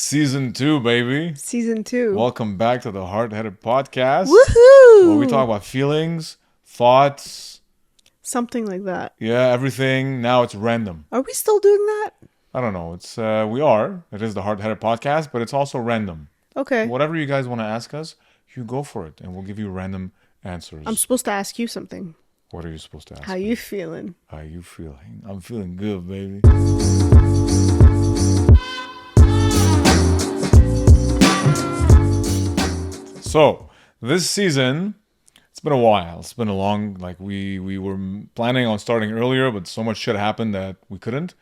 Season 2, baby. Season 2. Welcome back to the Hard-Headed Podcast. Woohoo! Where we talk about feelings, thoughts. Something like that. Yeah, everything. Now it's random. Are we still doing that? I don't know. It's we are. It is the Hard-Headed Podcast, but it's also random. Okay. Whatever you guys want to ask us, you go for it, and we'll give you random answers. I'm supposed to ask you something. What are you supposed to ask How me? you feeling? How you feeling? I'm feeling good, baby. So, this season, it's been a while. It's been a long, we were planning on starting earlier, but so much shit happened that we couldn't.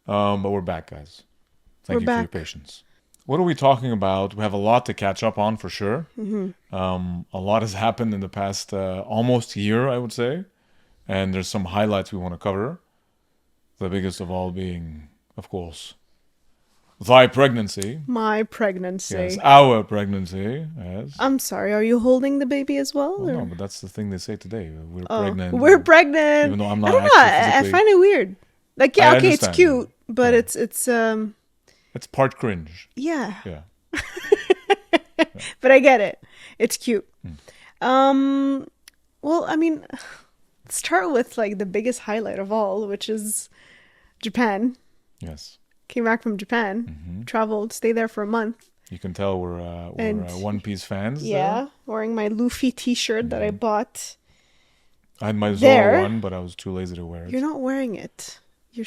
But we're back, guys. Thank you for your patience. What are we talking about? We have a lot to catch up on for sure. Mm-hmm. A lot has happened in the past almost year, I would say. And there's some highlights we want to cover. The biggest of all being, of course, thy pregnancy. My pregnancy. Yes, our pregnancy. Yes. I'm sorry, are you holding the baby as well? No, but that's the thing they say today. We're pregnant. We're pregnant. Even though I'm not I don't know. I find it weird. Like, yeah, okay, it's cute, but it's part cringe. Yeah. Yeah. But I get it. It's cute. Well, I mean, let's start with like the biggest highlight of all, which is Japan. Yes. Came back from Japan, traveled, stayed there for a month. You can tell we're One Piece fans. Yeah, wearing my Luffy t-shirt that I bought. I had my Zoro one, but I was too lazy to wear it. You're not wearing it. You're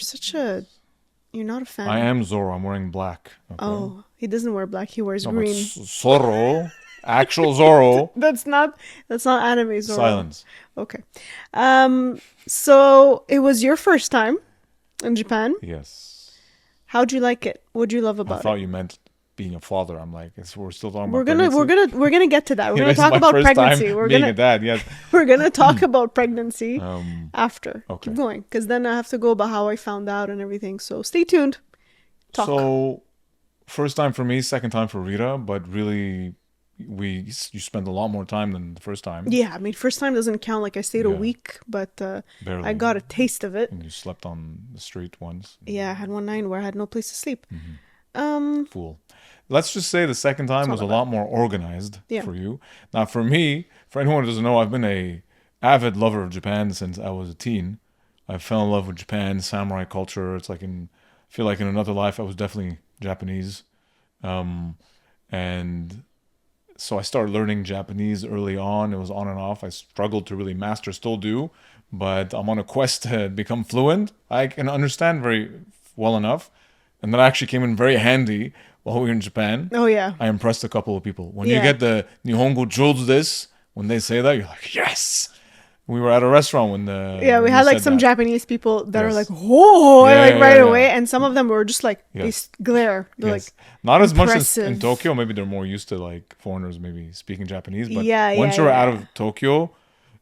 not a fan. I am Zoro. I'm wearing black. Okay? Oh, he doesn't wear black. He wears No, green. Zoro, actual Zoro. That's not anime Zoro. Silence. Okay. So it was your first time in Japan. Yes. How'd you like it? What'd you love about it? I thought you meant being a father. I'm like, we're still talking about pregnancy. We're gonna get to that. We're gonna talk my about first pregnancy. Time we're being gonna a dad. Yes. We're gonna talk about pregnancy after. Okay. Keep going, because then I have to go about how I found out and everything. So stay tuned. Talk. So, first time for me, second time for Rita, but really, you spent a lot more time than the first time. Yeah, I mean, first time doesn't count. Like I stayed a week, but barely. I got a taste of it. And you slept on the street once. Yeah, I had one night where I had no place to sleep. Fool. Let's just say the second time was a lot more organized for you. Now, for me, for anyone who doesn't know, I've been a avid lover of Japan since I was a teen. I fell in love with Japan, samurai culture. It's like I feel like in another life I was definitely Japanese. And so I started learning Japanese early on. It was on and off. I struggled to really master, still do, but I'm on a quest to become fluent. I can understand very well enough. And that actually came in very handy while we were in Japan. Oh, yeah. I impressed a couple of people. When you get the Nihongo Jozu desu, when they say that, you're like, yes! We were at a restaurant when we had like some Japanese people that are like, whoa, right away. And some of them were just like, they glare. They're like, not as much as in Tokyo. Maybe they're more used to like foreigners maybe speaking Japanese. But once you're out of Tokyo,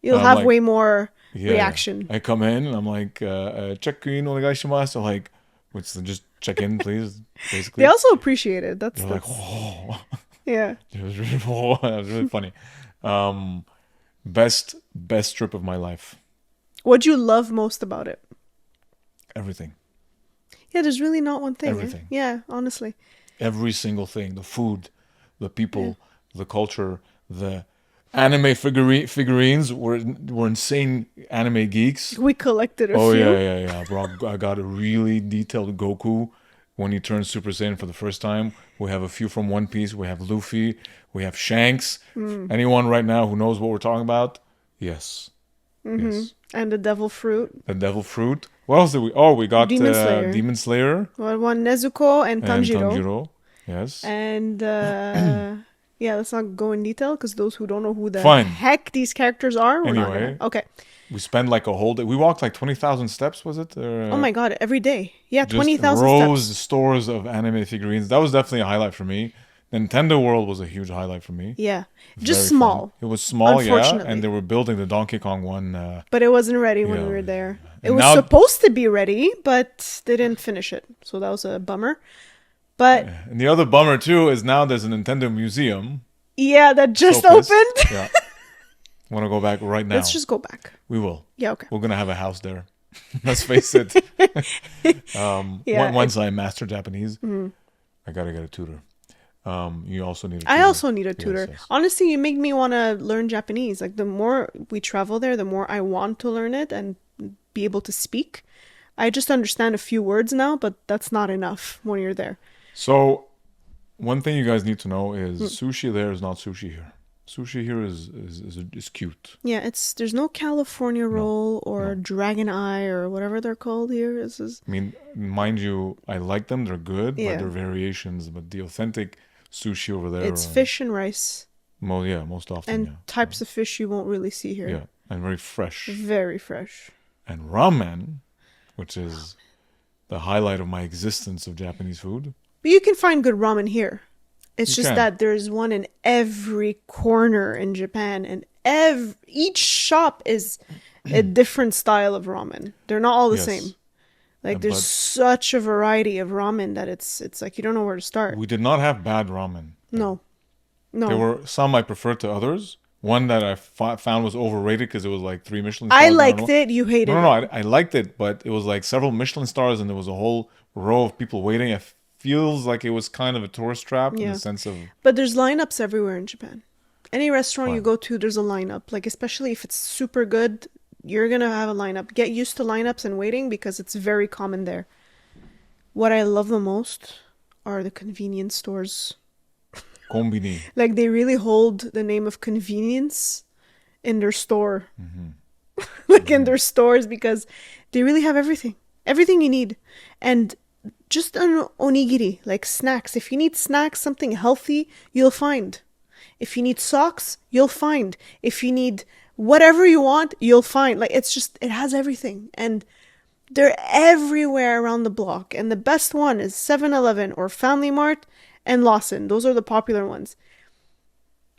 you'll have way more reaction. I come in and I'm like, check-in onegaishimasu. So like, which is just check in, please. Basically, they also appreciate it. They're like, oh, yeah. It was really funny. Best trip of my life. What'd you love most about it? Everything. Yeah, there's really not one thing. Everything. Yeah, honestly. Every single thing. The food, the people, the culture, the anime figurines. We're insane anime geeks. We collected a few. Oh, yeah. Bro, I got a really detailed Goku when he turns Super Saiyan for the first time. We have a few from One Piece. We have Luffy. We have Shanks. Anyone right now who knows what we're talking about? Yes. Yes. And the devil fruit. The devil fruit. What else did we? Oh, we got Demon Slayer. Well, one Nezuko and Tanjiro. And Tanjiro. Yes. And let's not go in detail because those who don't know who the heck these characters are. Anyway. Okay. We spent like a whole day. We walked like 20,000 steps, was it? Oh my God, every day. Yeah, 20,000 steps. Stores of anime figurines. That was definitely a highlight for me. Nintendo World was a huge highlight for me. Yeah. Just small. Fun. It was small, and they were building the Donkey Kong one. But it wasn't ready when we were there. It was supposed to be ready, but they didn't finish it. So that was a bummer. But and the other bummer too is now there's a Nintendo museum. Yeah, that just opened. Yeah. Want to go back right now? Let's just go back. We will. Yeah, okay. We're going to have a house there. Let's face it. Once I master Japanese, I got to get a tutor. You also need a tutor. I also need a tutor. Yes. Honestly, you make me want to learn Japanese. Like, the more we travel there, the more I want to learn it and be able to speak. I just understand a few words now, but that's not enough when you're there. So, one thing you guys need to know is sushi there is not sushi here. Sushi here is cute. Yeah, there's no California roll or dragon eye or whatever they're called here. I mean, mind you, I like them. They're good, but they're variations. But the authentic sushi over there, it's fish and rice. Most often. And types of fish you won't really see here. Yeah, and very fresh. Very fresh. And ramen, which is the highlight of my existence of Japanese food. But you can find good ramen here. It's just that there's one in every corner in Japan, and each shop is a different style of ramen. They're not all the same. Like, there's such a variety of ramen that it's like you don't know where to start. We did not have bad ramen. No. There were some I preferred to others. One that I found was overrated because it was like 3 Michelin stars. I liked it. You hated it. No, I liked it, but it was like several Michelin stars, and there was a whole row of people waiting. It feels like it was kind of a tourist trap in the sense of... But there's lineups everywhere in Japan. Any restaurant you go to, there's a lineup. Like, especially if it's super good, you're going to have a lineup. Get used to lineups and waiting because it's very common there. What I love the most are the convenience stores. Kombini. Like, they really hold the name of convenience in their store. Like, in their stores, because they really have everything. Everything you need. And just an onigiri, like snacks. If you need snacks, something healthy, you'll find. If you need socks, you'll find. If you need whatever you want, you'll find. Like, it has everything. And they're everywhere around the block. And the best one is 7-Eleven or Family Mart and Lawson. Those are the popular ones.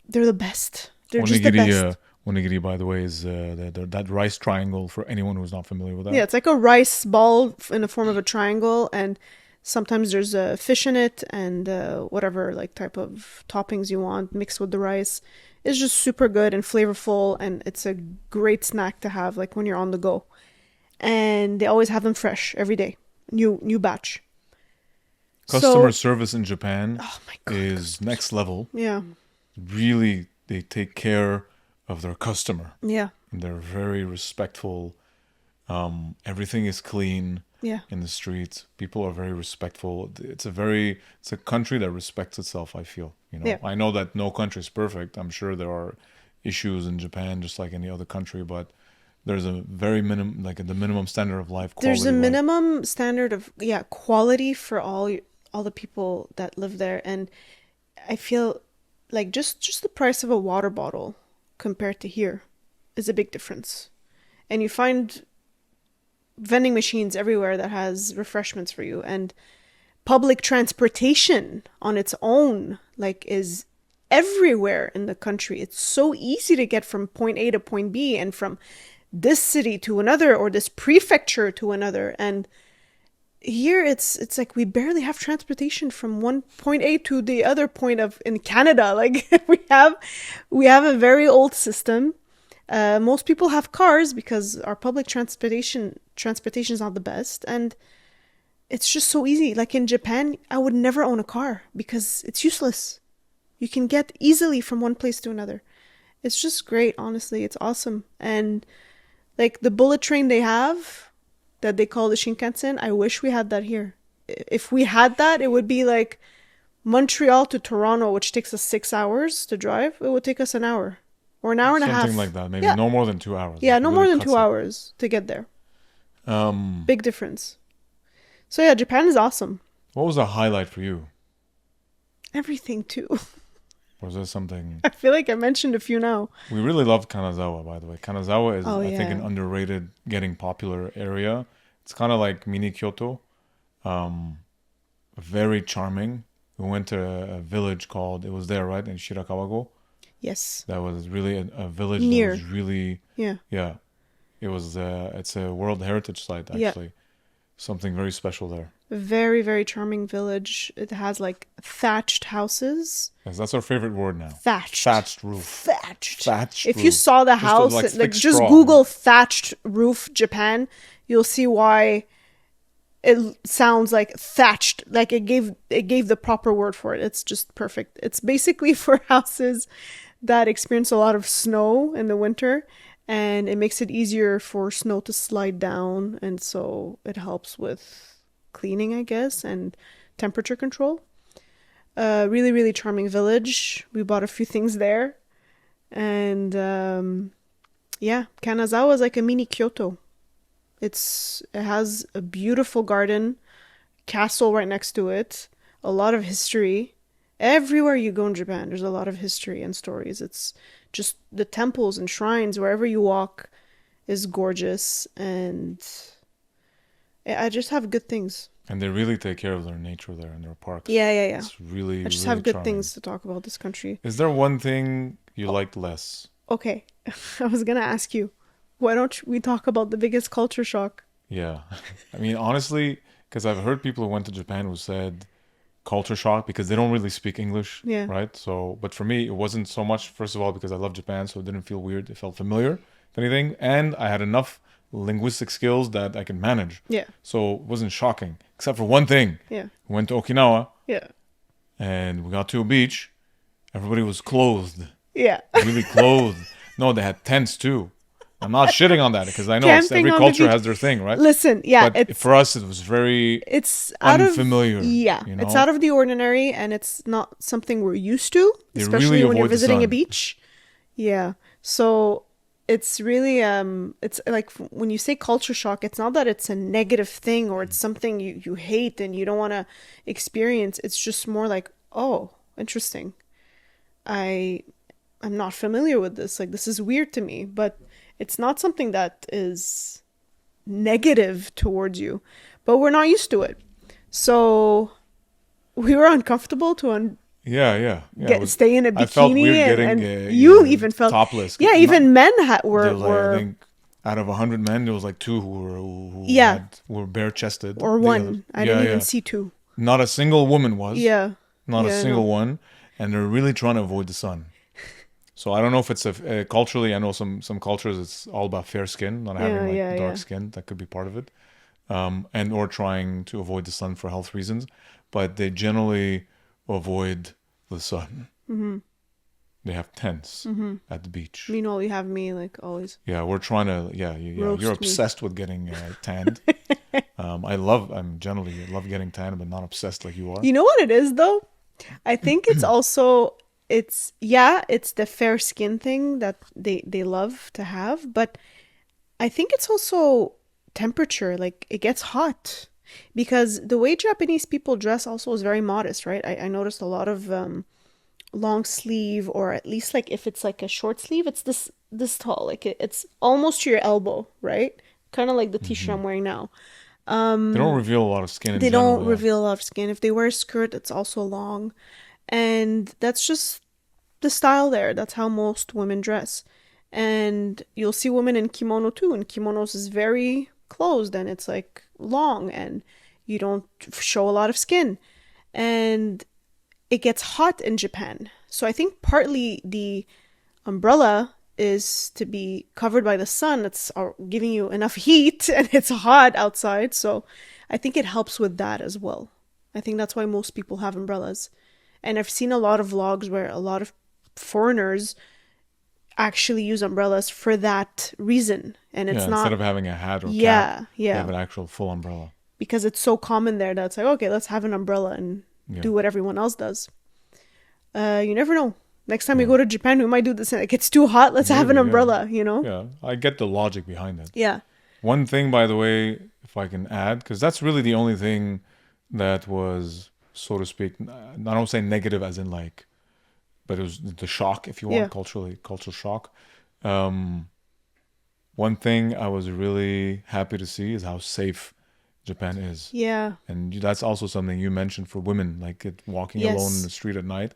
They're the best. They're just the best. Onigiri, by the way, is that rice triangle for anyone who's not familiar with that. Yeah, it's like a rice ball in the form of a triangle, and sometimes there's a fish in it and whatever like type of toppings you want mixed with the rice. It's just super good and flavorful, and it's a great snack to have like when you're on the go. And they always have them fresh every day, new batch. Customer service in Japan is next level. Yeah, really, they take care of their customer. Yeah. And they're very respectful. Everything is clean in the streets. People are very respectful. It's a country that respects itself, I feel. I know that no country is perfect. I'm sure there are issues in Japan just like any other country, but there's a very the minimum standard of life. There's a minimum standard of quality for all the people that live there, and I feel like just the price of a water bottle compared to here is a big difference. And you find vending machines everywhere that has refreshments for you, and public transportation on its own is everywhere in the country. It's so easy to get from point A to point B, and from this city to another, or this prefecture to another. And here it's like we barely have transportation from one point A to the other point in Canada. Like we have a very old system. Most people have cars because our public transportation is not the best, and it's just so easy. Like in Japan, I would never own a car because it's useless. You can get easily from one place to another. It's just great, honestly. It's awesome. And like the bullet train they have that they call the Shinkansen, I wish we had that here. If we had that, it would be like Montreal to Toronto, which takes us 6 hours to drive. It would take us an hour or an hour and a half. Something like that. Maybe no more than 2 hours. Yeah, no more than 2 hours to get there. Big difference. So yeah, Japan is awesome. What was the highlight for you? Everything too. Was there something? I feel like I mentioned a few now. We really love Kanazawa, by the way. Kanazawa is, I think, an underrated, getting popular area. It's kind of like mini Kyoto. Very charming. We went to a village called, it was there, right? In Shirakawago. Yes. That was really a village near. That was really... Yeah. It was, it's a World Heritage Site, actually. Yeah. Something very special there. Very, very charming village. It has like thatched houses. Yes, that's our favorite word now. Thatched. Thatched roof. Thatched. If you saw the house, just Google thatched roof Japan, you'll see why it sounds like thatched, like it gave the proper word for it. It's just perfect. It's basically for houses that experience a lot of snow in the winter, and it makes it easier for snow to slide down, and so it helps with cleaning, I guess, and temperature control. Really, really charming village. We bought a few things there, and yeah, Kanazawa is like a mini Kyoto. It has a beautiful garden, castle right next to it, a lot of history. Everywhere you go in Japan, there's a lot of history and stories. It's just the temples and shrines, wherever you walk, is gorgeous, and I just have good things. And they really take care of their nature there and their parks. Yeah. It's really, I just really have good charming. things to talk about this country. Is there one thing you liked less? Okay, I was gonna ask you, why don't we talk about the biggest culture shock? Yeah. I mean, honestly, because I've heard people who went to Japan who said culture shock because they don't really speak English, Yeah. right? So, but for me, it wasn't so much, first of all, because I love Japan, so it didn't feel weird. It felt familiar, if anything. And I had enough linguistic skills that I can manage. Yeah. So it wasn't shocking, except for one thing. Yeah. We went to Okinawa Yeah. and we got to a beach. Everybody was clothed, Yeah. really clothed. No, they had tents too. I'm not shitting on that because I know Camping every on the culture beach. has their thing, right? Listen, yeah, But for us, it was very it's out unfamiliar. of yeah, you know? it's out of the ordinary, and it's not something we're used to, They especially really when you're avoid the visiting a sun. beach. Yeah, so it's really it's like when you say culture shock, it's not that it's a negative thing or it's something you hate and you don't want to experience. It's just more like, oh, interesting. I'm not familiar with this. Like, this is weird to me, but it's not something that is negative towards you, but we're not used to it. So we were uncomfortable to Yeah. stay in a I felt bikini, weird and getting you even felt topless. Yeah, even men There was, like, I were think out of 100 men, there was like two Yeah. were bare chested. or one. I didn't even see two. Not a single woman was. Yeah, Not a Yeah, single no. one, and they're really trying to avoid the sun. So I don't know if it's culturally. I know some cultures it's all about fair skin, not having like yeah. dark skin. That could be part of it, and or trying to avoid the sun for health reasons. But they generally avoid the sun. Mm-hmm. They have tents at the beach. Meanwhile, you have me like always. Yeah, we're trying to. Yeah. Roast You're me. obsessed with getting tanned. I'm generally love getting tanned, but not obsessed like you are. You know what it is though? I think it's also it's the fair skin thing that they love to have, but I think it's also temperature. Like, it gets hot because the way Japanese people dress also is very modest, right? I noticed a lot of long sleeve, or at least like if it's like a short sleeve, it's this tall, like it's almost to your elbow, right? Kind of like the t-shirt I'm wearing now. They don't reveal a lot of skin. They general, don't yeah. reveal a lot of skin. If they wear a skirt, it's also long. And that's just the style there. That's how most women dress. And you'll see women in kimono too. And kimonos is very closed and it's like long and you don't show a lot of skin. And it gets hot in Japan. So I think partly the umbrella is to be covered by the sun. It's giving you enough heat and it's hot outside. So I think it helps with that as well. I think that's why most people have umbrellas. And I've seen a lot of vlogs where a lot of foreigners actually use umbrellas for that reason. And it's not... instead of having a hat or cap, Yeah. they have an actual full umbrella. Because it's so common there that it's like, okay, let's have an umbrella and do what everyone else does. You never know. Next time we go to Japan, we might do this. Like, it's too hot, let's have an umbrella, you know? Yeah, I get the logic behind it. Yeah. One thing, by the way, if I can add, because that's really the only thing that was, so to speak, I don't say negative as in like, but it was the shock, if you want, cultural shock. One thing I was really happy to see is how safe Japan is. Yeah. And that's also something you mentioned for women, like walking alone in the street at night.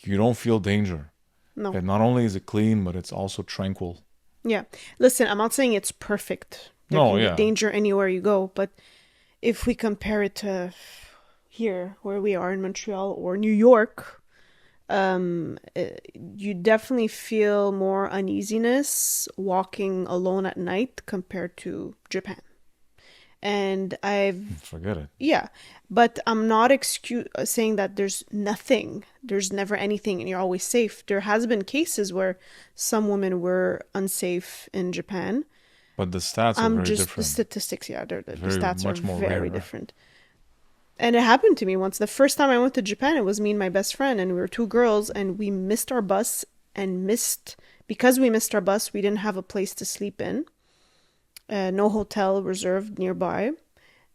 You don't feel danger. No. And not only is it clean, but it's also tranquil. Yeah. Listen, I'm not saying it's perfect. There can be danger anywhere you go, but if we compare it to here, where we are in Montreal or New York, you definitely feel more uneasiness walking alone at night compared to Japan. And Forget it. yeah, but I'm not saying that there's nothing, there's never anything and you're always safe. There has been cases where some women were unsafe in Japan. But the stats are very The different. statistics, yeah, the Very stats are much more very rare. different. And it happened to me once. The first time I went to Japan, it was me and my best friend, and we were two girls, and we missed our bus because we missed our bus, we didn't have a place to sleep in. No hotel reserved nearby,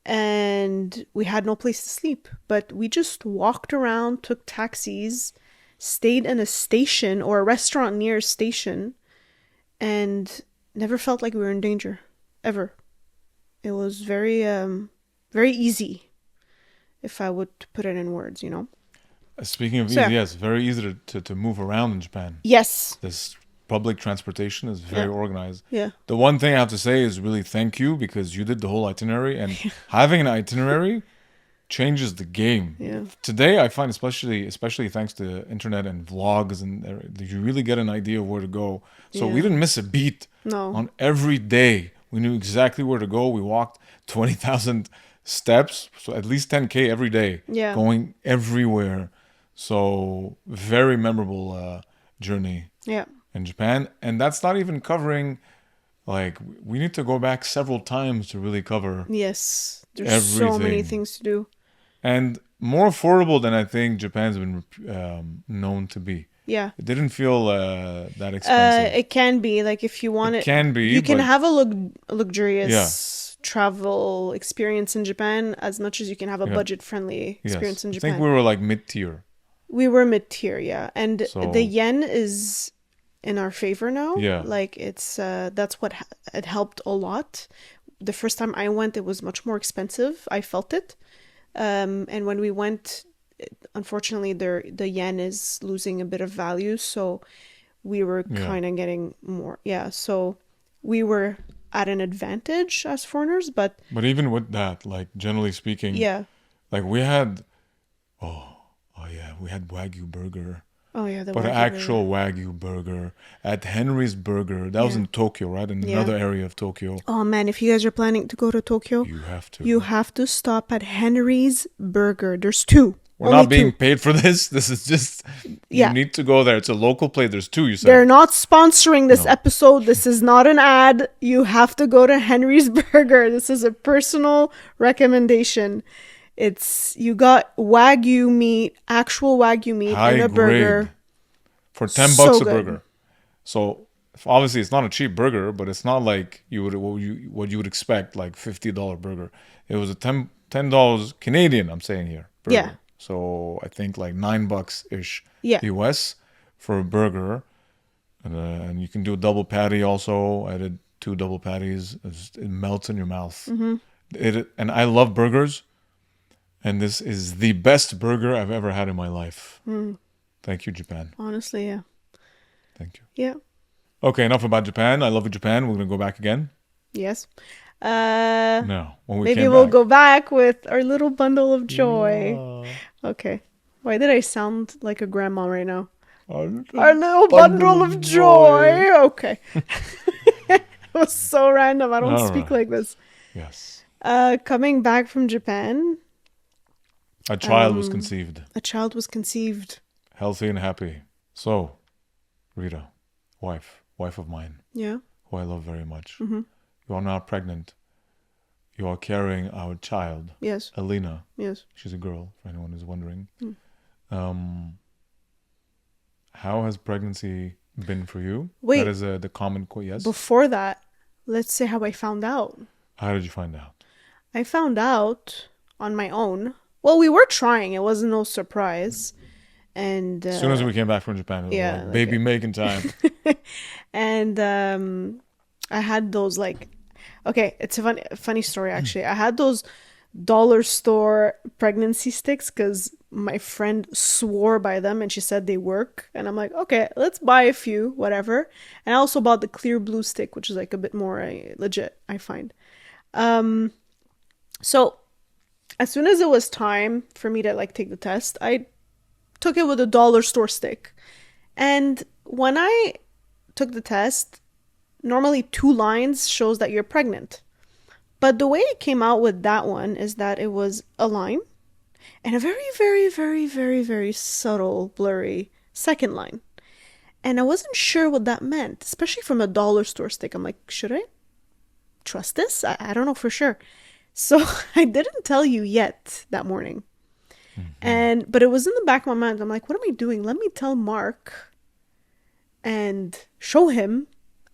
and we had no place to sleep. But we just walked around, took taxis, stayed in a station or a restaurant near a station, and never felt like we were in danger, ever. It was very, very easy, if I would put it in words, you know? Speaking of easy, yes, very easy to move around in Japan. Yes. This public transportation is very organized. Yeah. The one thing I have to say is really thank you, because you did the whole itinerary, and having an itinerary changes the game. Yeah. Today, I find, especially thanks to internet and vlogs, and you really get an idea of where to go. So we didn't miss a beat. No. On every day, we knew exactly where to go. We walked 20,000 steps, so at least 10K every day. Yeah. Going everywhere. So very memorable journey. Yeah. In Japan, and that's not even covering, like, we need to go back several times to really cover. Yes, there's so many things to do, and more affordable than I think Japan's been known to be. Yeah, it didn't feel that expensive. It can be, like, if you want it, can be. You can have a luxurious travel experience in Japan as much as you can have a budget-friendly experience in Japan. I think we were like mid-tier. We were mid-tier, yeah, and the yen is in our favor now. Yeah, like, it's that's what it helped a lot. The first time I went, it was much more expensive. I felt it, and when we went, unfortunately, the yen is losing a bit of value, so we were kind of getting more. Yeah, so we were at an advantage as foreigners, but even with that, like, generally speaking, like, we had we had Wagyu burger. Oh yeah, but an actual Wagyu burger at Henry's Burger. That was in Tokyo, right? In another area of Tokyo. Oh man, if you guys are planning to go to Tokyo, you have to stop at Henry's Burger. There's two. We're not being paid for this. This is just, you need to go there. It's a local place. There's two, you said. They're not sponsoring this episode. This is not an ad. You have to go to Henry's Burger. This is a personal recommendation. You got Wagyu meat, actual Wagyu meat in a burger. For $10 a burger. So obviously it's not a cheap burger, but it's not like what you would expect, like $50 burger. It was a $10 Canadian, I'm saying here. Burger. Yeah. So I think like $9-ish US for a burger. And you can do a double patty also. I did 2 double patties. It melts in your mouth. Mm-hmm. And I love burgers. And this is the best burger I've ever had in my life. Thank you, Japan. Honestly, yeah. Thank you. Yeah. Okay, enough about Japan. I love you, Japan. We're going to go back again. Yes. No. Maybe we'll go back with our little bundle of joy. Yeah. Okay. Why did I sound like a grandma right now? Our little bundle of joy. Okay. It was so random. I don't speak like this. Yes. Coming back from Japan... A child was conceived. A child was conceived. Healthy and happy. So, Rita, wife of mine. Yeah. Who I love very much. Mm-hmm. You are now pregnant. You are carrying our child. Yes. Alina. Yes. She's a girl, for anyone who's wondering. How has pregnancy been for you? Wait. That is the common question. Yes. Before that, let's say how I found out. How did you find out? I found out on my own. Well, we were trying. It wasn't no surprise. And as soon as we came back from Japan, it was like baby making time. And I had those, like, okay, it's a funny story actually. I had those dollar store pregnancy sticks because my friend swore by them and she said they work. And I'm like, okay, let's buy a few, whatever. And I also bought the clear blue stick, which is like a bit more legit, I find. So as soon as it was time for me to like take the test, I took it with a dollar store stick. And when I took the test, normally 2 lines shows that you're pregnant. But the way it came out with that one is that it was a line and a very, very, very, very, very subtle, blurry second line. And I wasn't sure what that meant, especially from a dollar store stick. I'm like, should I trust this? I don't know for sure. So I didn't tell you yet that morning. But it was in the back of my mind. I'm like, what am I doing? Let me tell Mark and show him.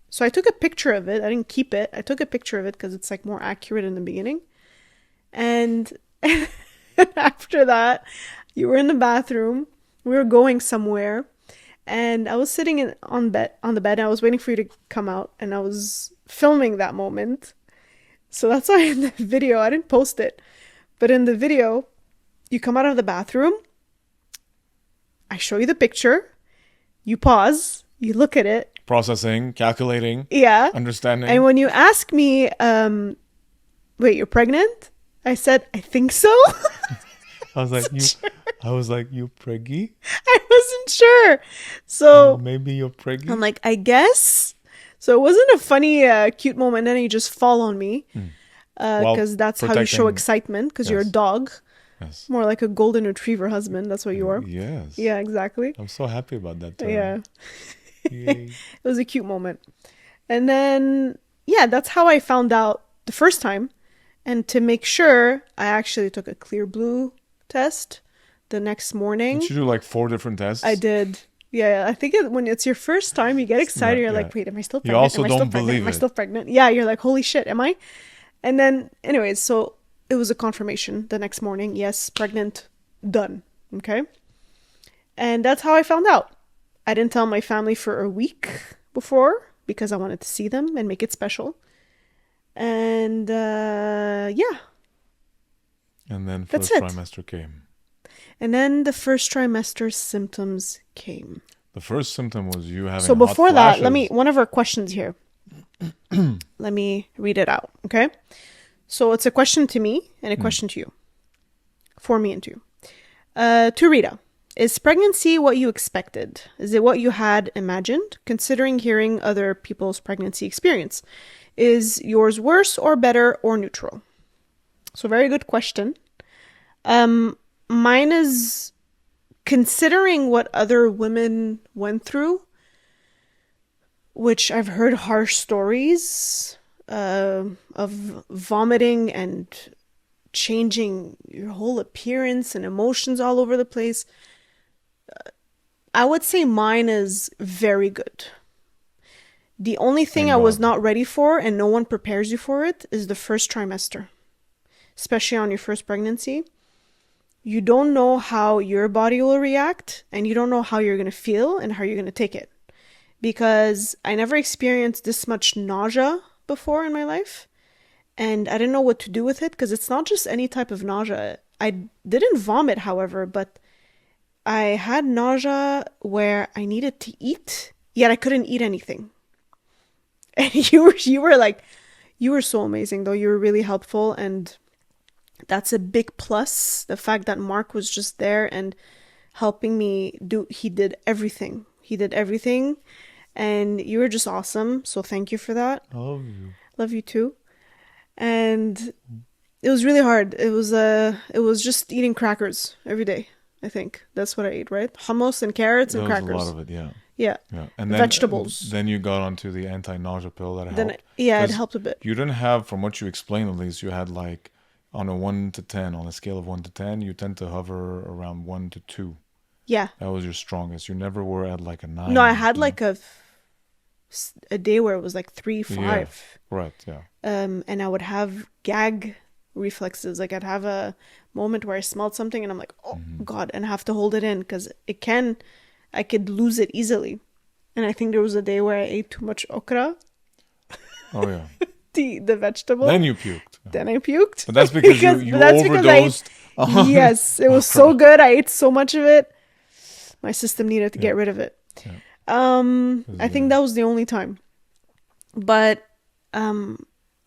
So I took a picture of it. I didn't keep it. I took a picture of it because it's like more accurate in the beginning. And after that, you were in the bathroom. We were going somewhere. And I was sitting on the bed. And I was waiting for you to come out. And I was filming that moment. So that's why in the video, I didn't post it. But in the video, you come out of the bathroom. I show you the picture. You pause. You look at it. Processing, calculating, understanding. And when you ask me, wait, you're pregnant? I said, I think so. I was like, you preggy? I wasn't sure. So maybe you're preggy? I'm like, I guess. So it wasn't a funny, cute moment. Then you just fall on me. Because that's how you show excitement. Because you're a dog. Yes. More like a golden retriever husband. That's what you are. Yes. Yeah, exactly. I'm so happy about that term. Yeah. It was a cute moment. And then, that's how I found out the first time. And to make sure, I actually took a clear blue test the next morning. Did you do like 4 different tests? I did. Yeah, I think when it's your first time, you get excited. You're like, wait, am I still pregnant? You also don't believe it. Am I still pregnant? Yeah, you're like, holy shit, am I? And then, anyways, so it was a confirmation the next morning. Yes, pregnant, done. Okay. And that's how I found out. I didn't tell my family for a week before because I wanted to see them and make it special. And And then first trimester came. And then the first trimester symptoms came. The first symptom was you having So before hot that, one of our questions here. Let me read it out, okay? So it's a question to me and a question to you. For me and to you. To Rita. Is pregnancy what you expected? Is it what you had imagined, considering hearing other people's pregnancy experience? Is yours worse or better or neutral? So very good question. Mine is considering what other women went through, which I've heard harsh stories of vomiting and changing your whole appearance and emotions all over the place. I would say mine is very good. The only thing I was not ready for, and no one prepares you for it, is the first trimester. Especially on your first pregnancy. You don't know how your body will react, and you don't know how you're going to feel and how you're going to take it. Because I never experienced this much nausea before in my life. And I didn't know what to do with it, because it's not just any type of nausea. I didn't vomit, however, but I had nausea where I needed to eat, yet I couldn't eat anything. And you were so amazing, though. You were really helpful, and that's a big plus. The fact that Mark was just there and helping me he did everything. And you were just awesome. So thank you for that. I love you. Love you too. And it was really hard. It was just eating crackers every day. I think that's what I ate, right? Hummus and carrots and crackers. There was a lot of it, yeah. Yeah. And then, vegetables. Then you got onto the anti-nausea pill that helped. It helped a bit. You didn't have, from what you explained at least, you had like on a 1 to 10, on a scale of 1 to 10, you tend to hover around 1 to 2. Yeah. That was your strongest. You never were at like a 9. No, I had like a day where it was like 3, 5. Yeah. Right, yeah. And I would have gag reflexes. Like I'd have a moment where I smelled something and I'm like, oh God, and I have to hold it in because I could lose it easily. And I think there was a day where I ate too much okra. Oh yeah. the vegetable. Then you puked. Then I puked. But that's because you overdosed. Yes, it was so good. I ate so much of it. My system needed to get rid of it. Yeah. I think that was the only time. But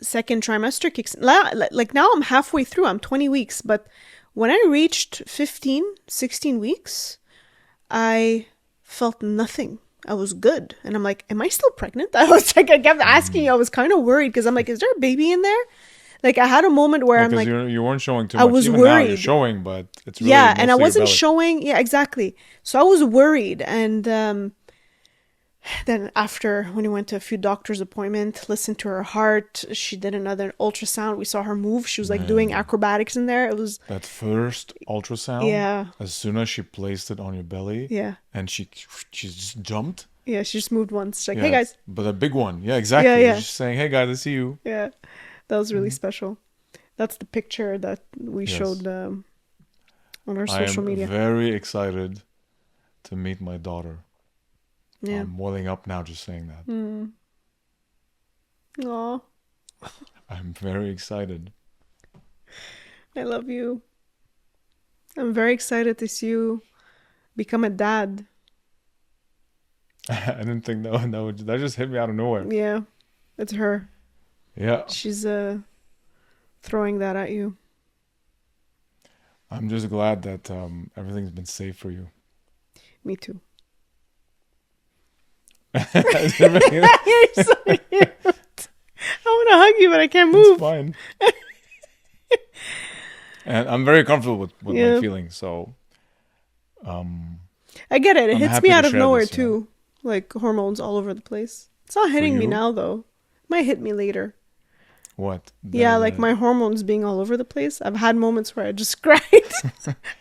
second trimester kicks in. Like now I'm halfway through. I'm 20 weeks. But when I reached 15, 16 weeks, I felt nothing. I was good. And I'm like, am I still pregnant? I was like, I kept asking you. I was kind of worried because I'm like, is there a baby in there? Like I had a moment where Yeah, I'm because like, you weren't showing too I much. was Even now you're worried. showing, but it's really Yeah, and I mostly your wasn't belly. showing. Yeah, exactly. So I was worried, and then after when we went to a few doctor's appointment, listened to her heart. She did another ultrasound. We saw her move. She was like doing Man, acrobatics in there. It was that first ultrasound, yeah, as soon as she placed it on your belly, yeah, and she just jumped. yeah. She just moved once. She's like, "Hey Yeah, guys." but a big one. Yeah, Yeah, exactly. yeah, Just saying, hey guys, I see you. yeah. That was really special. That's the picture that we Yes, showed on our I social am media. very excited to meet my daughter. Yeah. I'm welling up now just saying that. Mm. Aw, I'm very excited. I love you. I'm very excited to see you become a dad. I didn't think that just hit me out of nowhere. Yeah, it's her. Yeah, She's throwing that at you. I'm just glad that everything's been safe for you. Me too. It's You're so cute. I want to hug you, but I can't move. fine. And I'm very comfortable with my Yeah, feelings, so um, I get it. It I'm hits me happy to out of share nowhere this, too. Like hormones all over the place. It's not For hitting me you, now though. It might hit me later. what? Yeah, like my hormones being all over the place. I've had moments where I just cried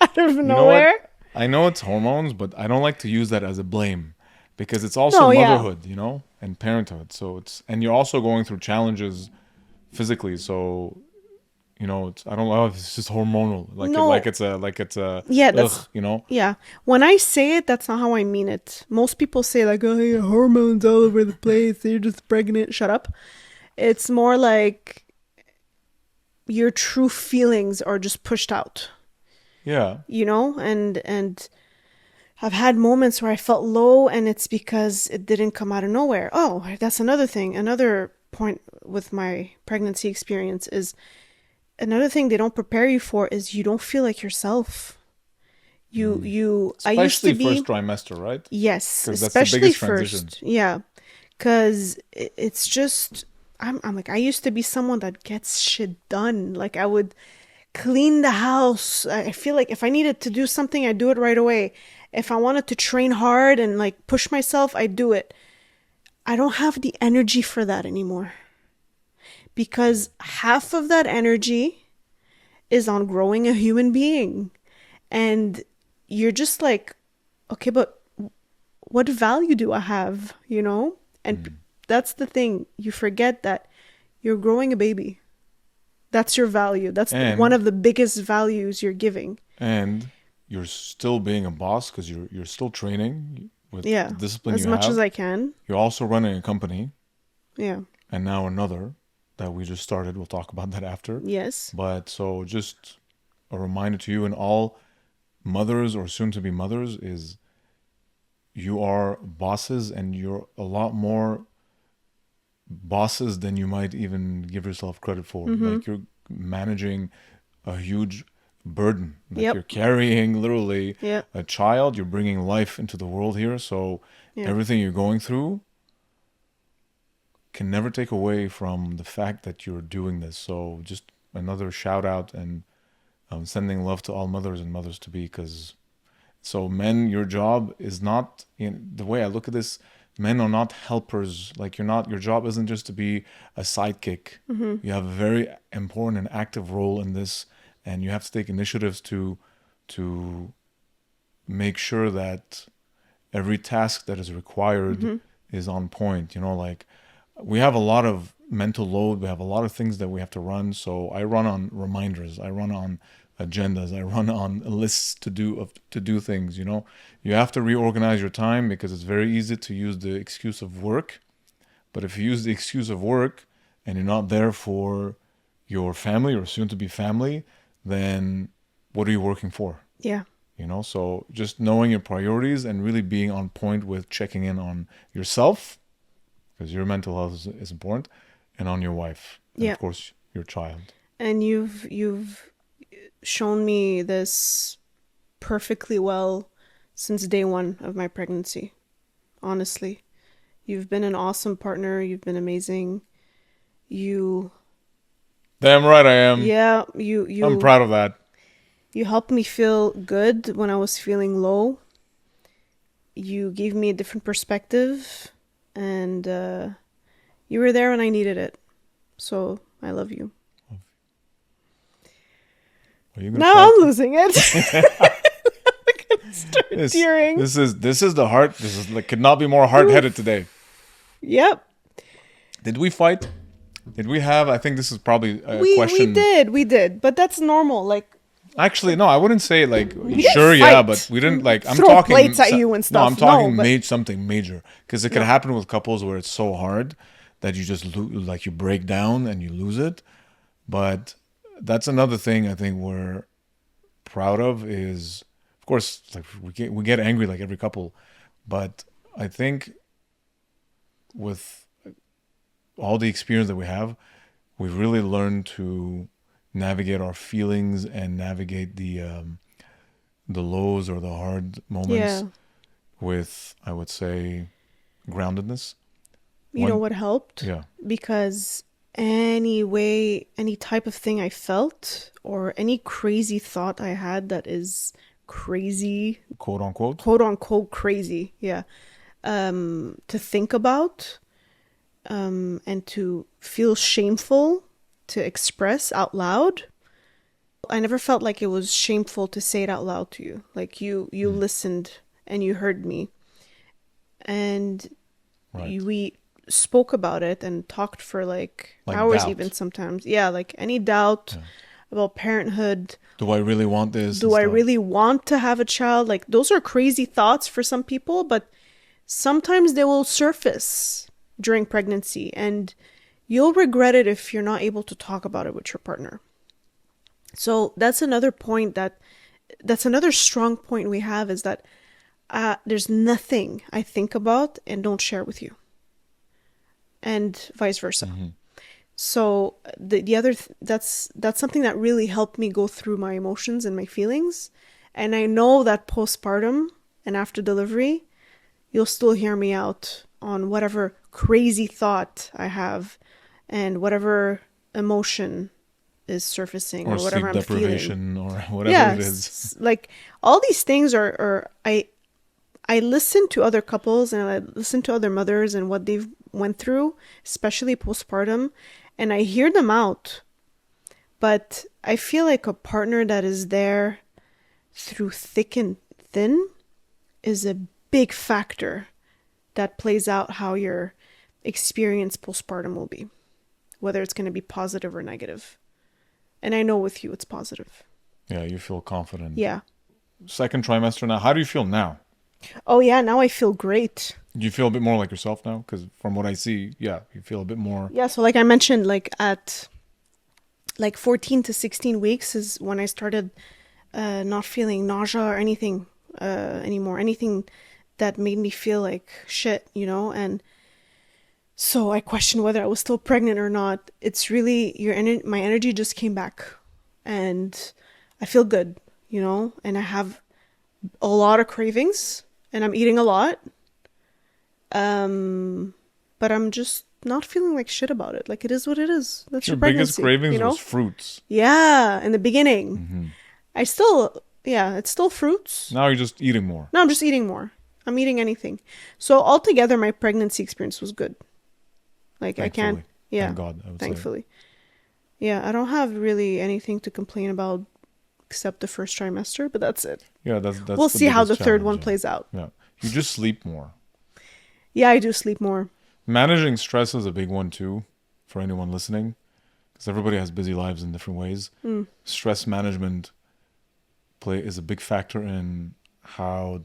out of You know what? nowhere. I know it's hormones, but I don't like to use that as a blame because it's also No, yeah. motherhood, and parenthood. So and you're also going through challenges physically. So I don't know if it's just hormonal, No. like it's a Yeah, ugh, that's yeah. When I say it, that's not how I mean it. Most people say like, "Oh, your hormones all over the place. You're just pregnant." Shut up. It's more like your true feelings are just pushed out, Yeah, and I've had moments where I felt low and it's because it didn't come out of nowhere. Oh, that's another thing. Another point with my pregnancy experience is another thing they don't prepare you for is you don't feel like yourself. I used to especially be, first trimester, right? yes, Because that's the especially biggest transition. first. Yeah. Cause it's just, I'm like, I used to be someone that gets shit done. Like I would clean the house. I feel like if I needed to do something, I do it right away. If I wanted to train hard and like push myself, I do it. I don't have the energy for that anymore because half of that energy is on growing a human being. And you're just like, okay, but what value do I have, And that's the thing. You forget that you're growing a baby. That's your value. That's one And of the biggest values you're giving. and you're still being a boss because you're still training with Yeah, the discipline as you much as have. I can. You're also running a company, Yeah. and now another that we just started. We'll talk about that after. Yes. But so just a reminder to you and all mothers or soon to be mothers is you are bosses and you're a lot more bosses than you might even give yourself credit for. Mm-hmm. Like you're managing a huge burden. Like Yep. you're carrying literally Yeah. a child, you're bringing life into the world here. So Yeah. everything you're going through can never take away from the fact that you're doing this. So just another shout out and sending love to all mothers and mothers to be because so men, your job is not in the way I look at this. Men are not helpers. Like your job isn't just to be a sidekick. Mm-hmm. You have a very important and active role in this, and you have to take initiatives to make sure that every task that is required Mm-hmm. is on point. Like we have a lot of mental load. We have a lot of things that we have to run. So I run on reminders. I run on agendas. I run on lists to do things. You have to reorganize your time because it's very easy to use the excuse of work. But if you use the excuse of work and you're not there for your family or soon to be family, then what are you working for? Yeah. So just knowing your priorities and really being on point with checking in on yourself, because your mental health is important, and on your wife, and Yeah. of course your child. And you've shown me this perfectly well since day one of my pregnancy. Honestly, you've been an awesome partner. You've been amazing. Damn right I am. Yeah, I'm proud of that. you helped me feel good when I was feeling low. You gave me a different perspective, and you were there when I needed it. So I love you. Now I'm losing it. I'm gonna start tearing. This is the heart. This is like could not be more hard-headed today. Yep. Did we fight? Did we have? I think this is probably a question. We did, but that's normal. Like, actually, no, I wouldn't say like sure, yeah, but we didn't like. I'm throw talking plates at you and stuff. No, I'm talking but something major because it can happen with couples where it's so hard that you just like you break down and you lose it. But that's another thing I think we're proud of is, of course, like we get angry like every couple, but I think with all the experience that we have, we've really learned to navigate our feelings and navigate the lows or the hard moments with, I would say, groundedness. You know what helped? Yeah. Because any type of thing I felt or any crazy thought I had that is crazy, quote unquote crazy, to think about, and to feel shameful to express out loud. I never felt like it was shameful to say it out loud to you. Like you listened and you heard me, and we spoke about it and talked for like hours, doubt. Even sometimes. Yeah, like any doubt about parenthood. Do I really want this? Do I really want to have a child? Like those are crazy thoughts for some people, but sometimes they will surface during pregnancy and you'll regret it if you're not able to talk about it with your partner. So that's another point that's another strong point we have is that there's nothing I think about and don't share with you. And vice versa. Mm-hmm. So the other that's something that really helped me go through my emotions and my feelings. And I know that postpartum and after delivery, you'll still hear me out on whatever crazy thought I have and whatever emotion is surfacing or whatever I'm feeling. Or sleep deprivation or whatever it is. Like all these things are I listen to other couples and I listen to other mothers and what they've went through, especially postpartum, and I hear them out. But I feel like a partner that is there through thick and thin is a big factor that plays out how your experience postpartum will be, whether it's going to be positive or negative. And I know with you it's positive. Yeah, you feel confident. Yeah. Second trimester now. How do you feel now? Oh, yeah. Now I feel great. Do you feel a bit more like yourself now? Because from what I see, yeah, you feel a bit more. Yeah. So like I mentioned, like at like 14 to 16 weeks is when I started not feeling nausea or anything anymore. Anything that made me feel like shit, you know? And so I questioned whether I was still pregnant or not. It's really my energy just came back and I feel good, you know? And I have a lot of cravings and I'm eating a lot. But I'm just not feeling like shit about it. Like it is what it is. That's your biggest cravings, you know? Was fruits. Yeah, in the beginning. Mm-hmm. It's still fruits. Now you're just eating more. No, I'm just eating more. I'm eating anything. So altogether, my pregnancy experience was good. Like thankfully. I can't. Yeah. Thank God. I would thankfully. Say. Yeah, I don't have really anything to complain about except the first trimester, but that's it. Yeah, that's we'll see how the third one plays out. Yeah, you just sleep more. Yeah, I do sleep more. Managing stress is a big one too, for anyone listening, because everybody has busy lives in different ways. Stress management is a big factor in how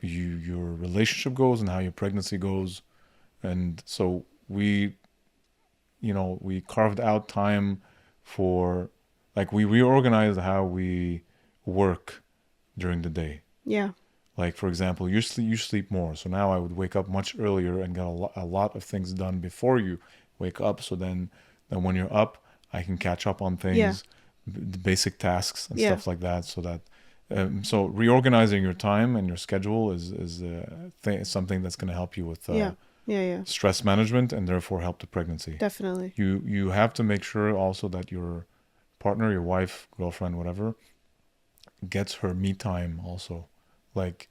your relationship goes and how your pregnancy goes. And so we carved out time for, like, we reorganized how we work during the day. Yeah. Like, for example, you sleep more. So now I would wake up much earlier and get a lot of things done before you wake up. So then when you're up, I can catch up on things, the basic tasks and stuff like that. So that so reorganizing your time and your schedule is something that's going to help you with stress management, and therefore help the pregnancy. Definitely. You have to make sure also that your partner, your wife, girlfriend, whatever, gets her me time also. Like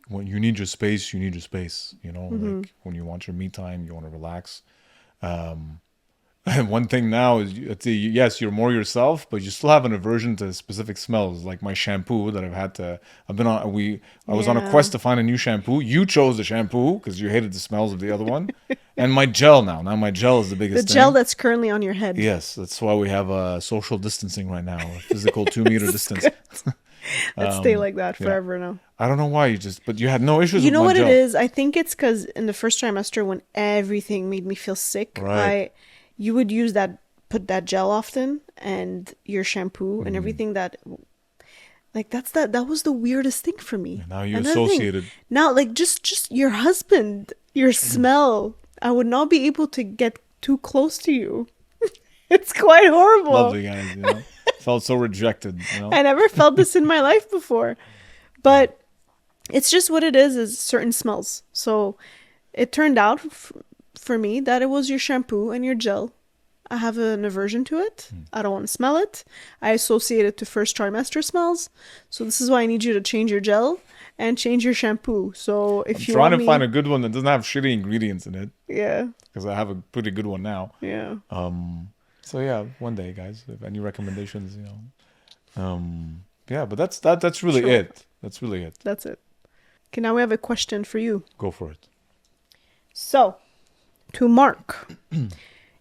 when you need your space, you need your space. Like when you want your me time, you want to relax. And one thing now is, yes, you're more yourself, but you still have an aversion to specific smells. Like my shampoo that I was on a quest to find a new shampoo. You chose the shampoo because you hated the smells of the other one. And my gel now. Now my gel is the biggest thing. The gel that's currently on your head. Yes, that's why we have a social distancing right now, a physical 2-meter distance. Let's stay like that forever now. I don't know why but you had no issues with my gel. You know what it is? I think it's because in the first trimester when everything made me feel sick, you would put that gel often and your shampoo and everything that was the weirdest thing for me. Now you associated. Now, like just your husband, your smell, I would not be able to get too close to you. It's quite horrible. Lovely guys, felt so rejected. I never felt this in my life before. But it's just what it is certain smells. So it turned out for me that it was your shampoo and your gel. I have an aversion to it. I don't want to smell it. I associate it to first trimester smells. So this is why I need you to change your gel and change your shampoo. So if I'm trying to find a good one that doesn't have shitty ingredients in it. Yeah. Because I have a pretty good one now. Yeah. So yeah, one day, guys, if any recommendations, but that's really it. That's really it. That's it. Okay, now we have a question for you. Go for it. So, to Mark,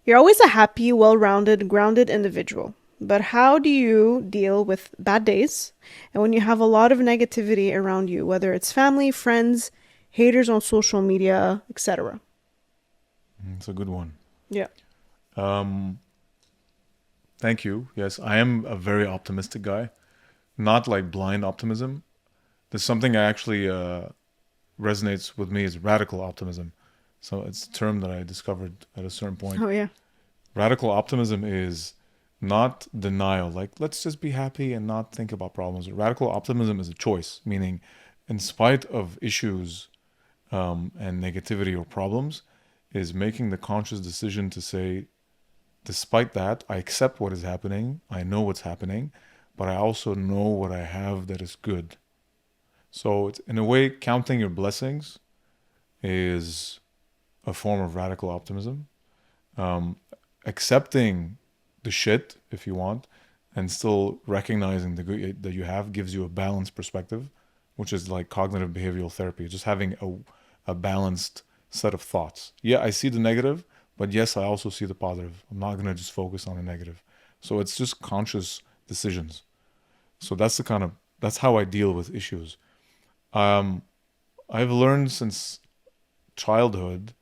you're always a happy, well-rounded, grounded individual. But how do you deal with bad days and when you have a lot of negativity around you, whether it's family, friends, haters on social media, etc.? It's a good one. Yeah. Thank you. Yes, I am a very optimistic guy. Not like blind optimism. There's something that actually resonates with me is radical optimism. So it's a term that I discovered at a certain point. Oh, yeah. Radical optimism is not denial. Like, let's just be happy and not think about problems. Radical optimism is a choice, meaning in spite of issues and negativity or problems, is making the conscious decision to say, despite that, I accept what is happening. I know what's happening, but I also know what I have that is good. So it's, in a way, counting your blessings is a form of radical optimism. Accepting the shit, if you want, and still recognizing the good that you have gives you a balanced perspective, which is like cognitive behavioral therapy, just having a balanced set of thoughts. Yeah, I see the negative, but yes, I also see the positive. I'm not going to just focus on the negative. So it's just conscious decisions. So that's how I deal with issues. I've learned since childhood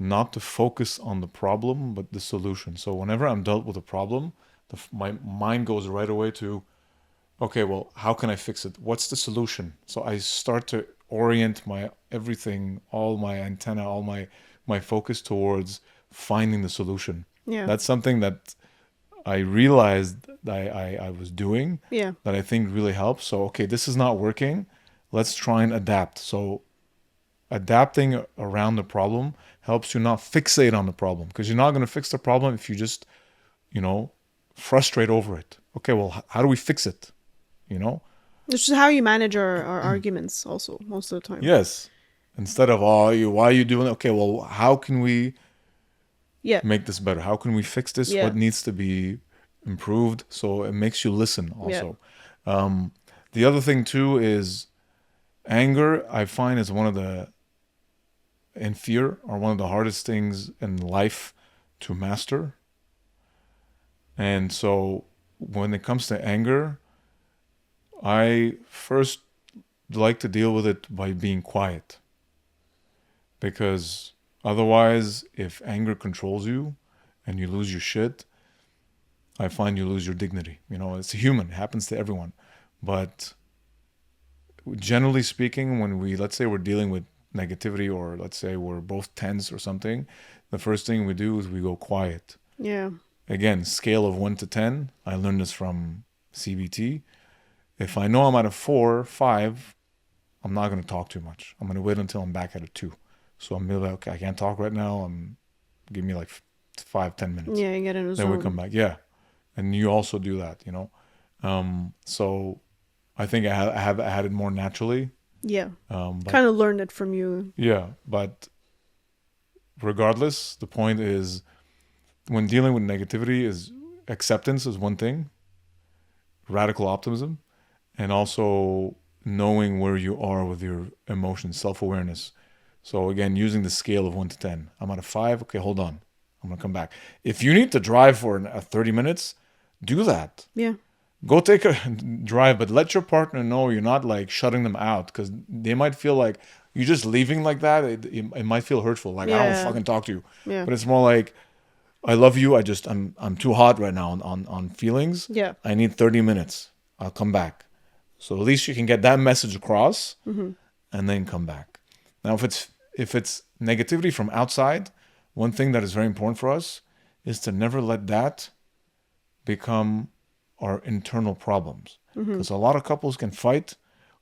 not to focus on the problem, but the solution. So whenever I'm dealt with a problem, my mind goes right away to, okay, well, how can I fix it? What's the solution? So I start to orient my everything, all my antenna, all my focus towards finding the solution. Yeah. That's something that I realized that I was doing, that I think really helps. So, okay, this is not working. Let's try and adapt. So adapting around the problem helps you not fixate on the problem, because you're not going to fix the problem if you just, frustrate over it. Okay, well, how do we fix it? This is how you manage our arguments also most of the time. Yes. Instead of, why are you doing it? Okay, well, how can we make this better? How can we fix this? What needs to be improved? So it makes you listen also. The other thing too is anger, I find, is and fear are one of the hardest things in life to master. And so when it comes to anger, I first like to deal with it by being quiet. Because otherwise, if anger controls you and you lose your shit, I find you lose your dignity. It's human, it happens to everyone. But generally speaking, when let's say we're dealing with negativity, or let's say we're both tense or something, the first thing we do is we go quiet. Yeah. Again, scale of 1 to 10. I learned this from CBT. If I know I'm at a 4, 5, I'm not going to talk too much. I'm going to wait until I'm back at a 2. So I'm like, okay, I can't talk right now. Give me like 5-10 minutes. Yeah, you get in a zone. Then we come back. Yeah. And you also do that, you know? So I think I had it more naturally. Yeah. Kind of learned it from you. Yeah. But regardless, the point is when dealing with negativity is acceptance is one thing, radical optimism, and also knowing where you are with your emotions, self-awareness. So again, using the scale of 1 to 10. I'm at a 5. Okay, hold on. I'm going to come back. If you need to drive for 30 minutes, do that. Yeah. Go take a drive, but let your partner know you're not like shutting them out, because they might feel like you're just leaving like that. It might feel hurtful. Like, I don't fucking talk to you. Yeah. But it's more like, I love you. I'm too hot right now on feelings. Yeah. I need 30 minutes. I'll come back. So at least you can get that message across, and then come back. Now, if it's negativity from outside, one thing that is very important for us is to never let that become our internal problems. Because a lot of couples can fight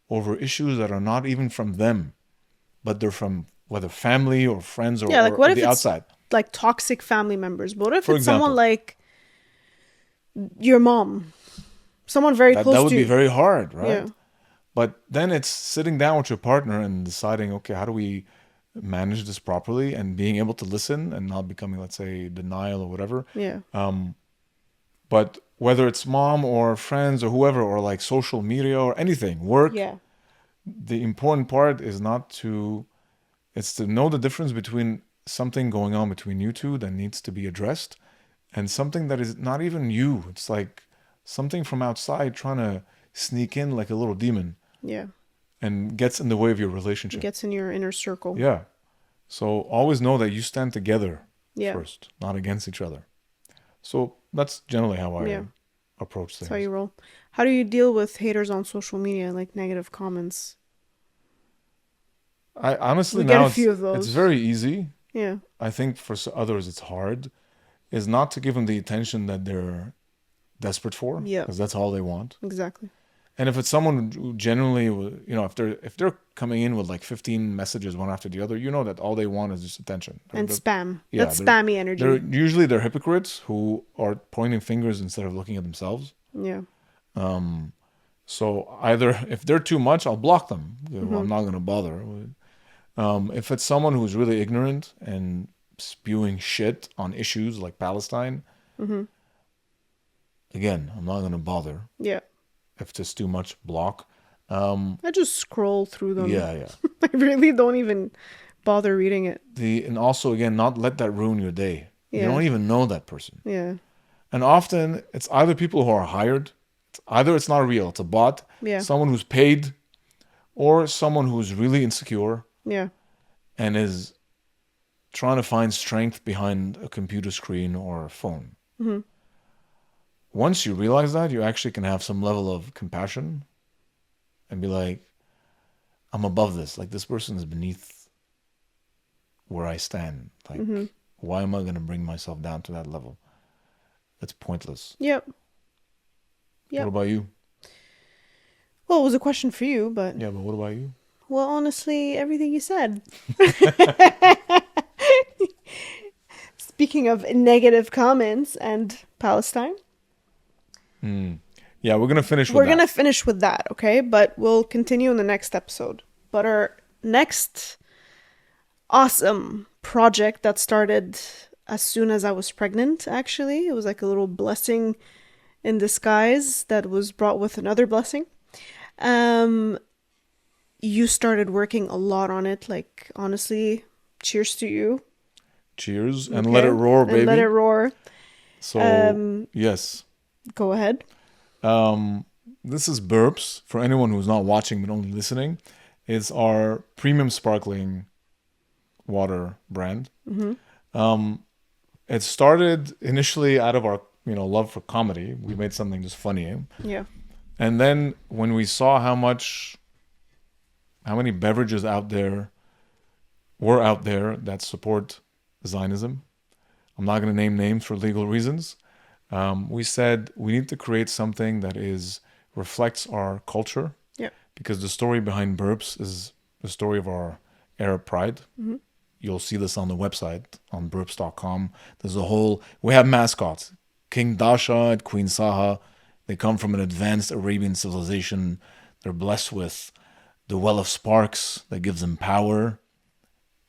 over issues that are not even from them, but they're from whether family or friends or, what or if the it's outside. Like toxic family members? What if For it's example, someone like your mom? Someone very close to you. That would be very hard, right? Yeah. But then it's sitting down with your partner and deciding, okay, how do we manage this properly, and being able to listen and not becoming, let's say, denial or whatever. Yeah. But whether it's mom or friends or whoever, or like social media or anything, work, Yeah. the important part is it's to know the difference between something going on between you two that needs to be addressed and something that is not even you. It's like something from outside trying to sneak in like a little demon. Yeah. And gets in the way of your relationship. Gets in your inner circle. Yeah. So always know that you stand together first, not against each other. So that's generally how I approach things. That's how you roll. How do you deal with haters on social media, like negative comments? I honestly we get now a few of those. It's very easy. Yeah. I think for others it's hard. Is not to give them the attention that they're desperate for. Yeah. Because that's all they want. Exactly. And if it's someone who generally, you know, if they're coming in with like 15 messages one after the other, you know that all they want is just attention. And spam. Yeah, that's spammy energy. They're hypocrites who are pointing fingers instead of looking at themselves. Yeah. So either if they're too much, I'll block them. I'm not going to bother. If it's someone who's really ignorant and spewing shit on issues like Palestine, again, I'm not going to bother. Yeah. If it's too much, block. I just scroll through them. Yeah. I really don't even bother reading it. And also, again, not let that ruin your day. Yeah. You don't even know that person. Yeah. And often, it's either people who are hired, either it's not real, it's a bot, someone who's paid, or someone who's really insecure. Yeah. And is trying to find strength behind a computer screen or a phone. Once you realize that, you actually can have some level of compassion and be like, I'm above this. Like, this person is beneath where I stand. Like, why am I going to bring myself down to that level? It's pointless. Yep. What about you? Well, it was a question for you, but... Yeah, but what about you? Well, honestly, everything you said. Speaking of negative comments and Palestine. Yeah, we're going to finish with that. We're going to finish with that, okay? But we'll continue in the next episode. But our next awesome project that started as soon as I was pregnant, actually. It was like a little blessing in disguise that was brought with another blessing. You started working a lot on it. Like, honestly, cheers to you. Cheers. And let it roar, baby. And let it roar. So, yes. Go ahead. This is Burps. For anyone who's not watching but only listening, it's our premium sparkling water brand. It started initially out of our love for comedy. We made something just funny. Yeah. And then when we saw how many beverages were out there that support Zionism, I'm not going to name names for legal reasons. We said we need to create something that reflects our culture. Yeah. Because the story behind Burps is the story of our Arab pride. you'll see this on the website, on burps.com. We have mascots. King Dasha and Queen Saha. They come from an advanced Arabian civilization. They're blessed with the well of sparks that gives them power.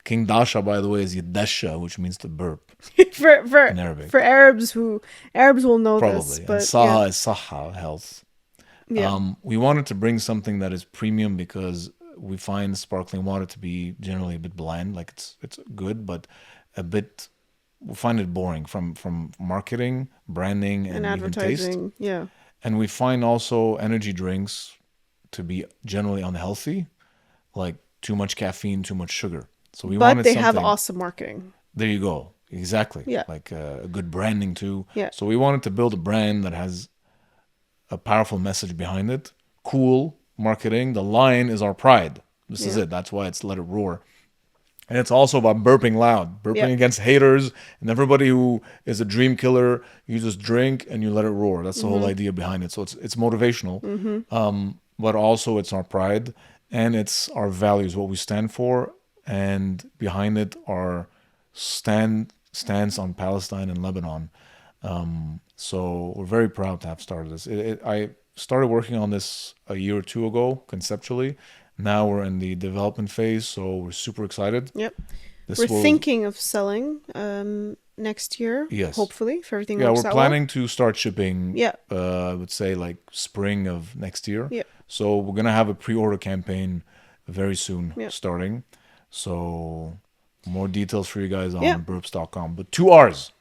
King Dasha, by the way, is Yadasha, which means to burp in Arabic. For Arabs will know Probably. this. But and Saha is Saha, health. Yeah. We wanted to bring something that is premium because we find sparkling water to be generally a bit bland. Like it's good, but a bit we find it boring from marketing, branding, and even taste. Yeah. And we find also energy drinks to be generally unhealthy, like too much caffeine, too much sugar. So we wanted they something. have awesome marketing. There you go. Exactly. Yeah. Like a good branding too. Yeah. So we wanted to build a brand that has a powerful message behind it. Cool marketing. The lion is our pride. This is it. That's why it's Let It Roar. And it's also about burping loud, burping against haters and everybody who is a dream killer. You just drink and you let it roar. That's the whole idea behind it. So it's motivational, but also it's our pride and it's our values, what we stand for. And behind it our stance on Palestine and Lebanon. So we're very proud to have started this. I started working on this a year or two ago, conceptually. Now we're in the development phase, so we're super excited. Yep. We're thinking of selling next year. Yes. Hopefully, if everything works out. Yeah, we're planning to start shipping. Yeah. I would say like spring of next year. Yeah. So we're gonna have a pre-order campaign very soon, starting. So more details for you guys on burps.com. But 2 R's.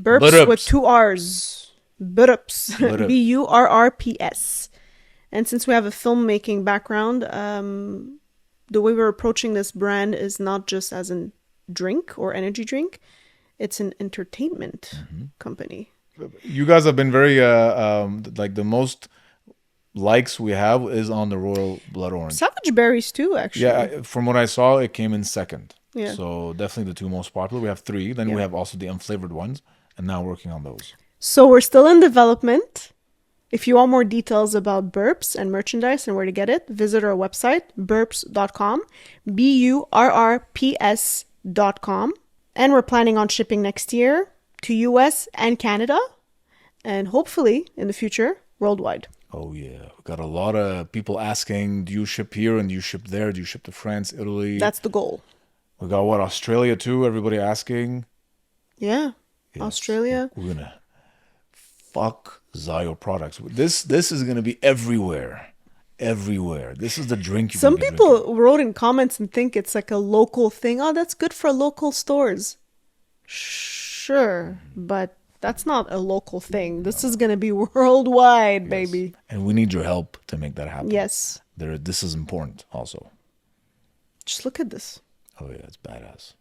Burps with 2 R's. Burps. Burrps. And since we have a filmmaking background, the way we're approaching this brand is not just as a drink or energy drink. It's an entertainment company. You guys have been very, like the most likes we have is on the Royal Blood Orange. Savage Berries too, actually. Yeah, from what I saw, it came in second. Yeah. So definitely the 2 most popular. We have 3. Then we have also the unflavored ones. And now working on those. So we're still in development. If you want more details about Burps and merchandise and where to get it, visit our website, burps.com, burps.com. And we're planning on shipping next year to US and Canada, and hopefully, in the future, worldwide. Oh, yeah. We got a lot of people asking, do you ship here and do you ship there? Do you ship to France, Italy? That's the goal. We got, Australia too? Everybody asking. Yeah. Yes. Australia. We're going to fuck Zio products. This is going to be everywhere. Everywhere. This is the drink. Some people wrote in comments and think it's like a local thing. Oh, that's good for local stores. Sure, but that's not a local thing. This is going to be worldwide, baby. And we need your help to make that happen. Yes. This is important also. Just look at this. Oh, yeah, it's badass.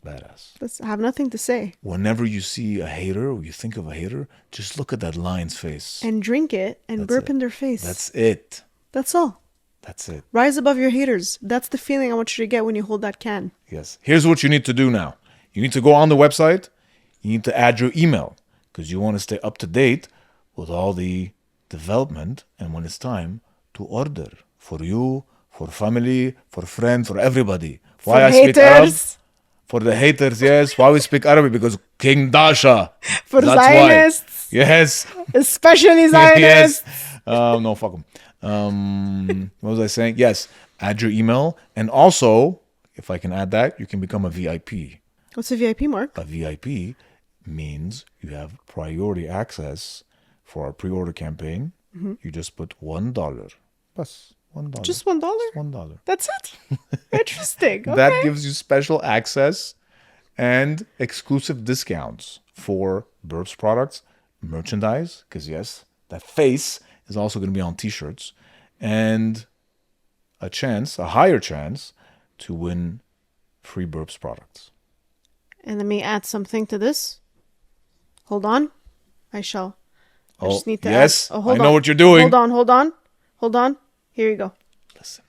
Badass. I have nothing to say. Whenever you see a hater or you think of a hater, just look at that lion's face. And drink it and burp in their face. That's it. That's all. That's it. Rise above your haters. That's the feeling I want you to get when you hold that can. Yes. Here's what you need to do now. You need to go on the website. You need to add your email because you want to stay up to date with all the development and when it's time to order for you, for family, for friends, for everybody. Why I speak Arab? For the haters, yes. Why we speak Arabic? Because King Dasha. For Zionists. Why. Yes. Especially Zionists. Yes. No, fuck them. What was I saying? Yes. Add your email. And also, if I can add that, you can become a VIP. What's a VIP, Mark? A VIP means you have priority access for our pre-order campaign. You just put $1. Plus. $1. Just $1? $1. That's it? Interesting. Okay. That gives you special access and exclusive discounts for Burps products, merchandise, because yes, that face is also going to be on t-shirts, and a higher chance to win free Burps products. And let me add something to this. Hold on. I shall. I just need to add. I know what you're doing. Hold on. Here you go. Listen.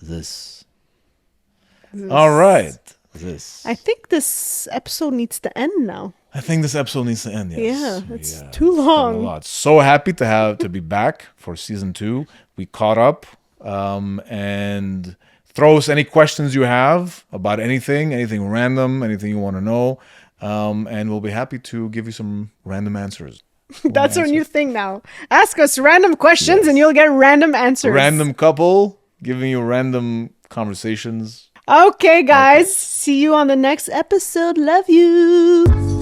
This. All right. This. I think this episode needs to end now. I think this episode needs to end. Yes. Yeah, it's too long. A lot. So happy to be back for season 2. We caught up, and throw us any questions you have about anything random, anything you want to know, and we'll be happy to give you some random answers. That's our new thing now. Ask us random questions and you'll get random answers. Random couple giving you random conversations. Okay, guys. See you on the next episode. Love you.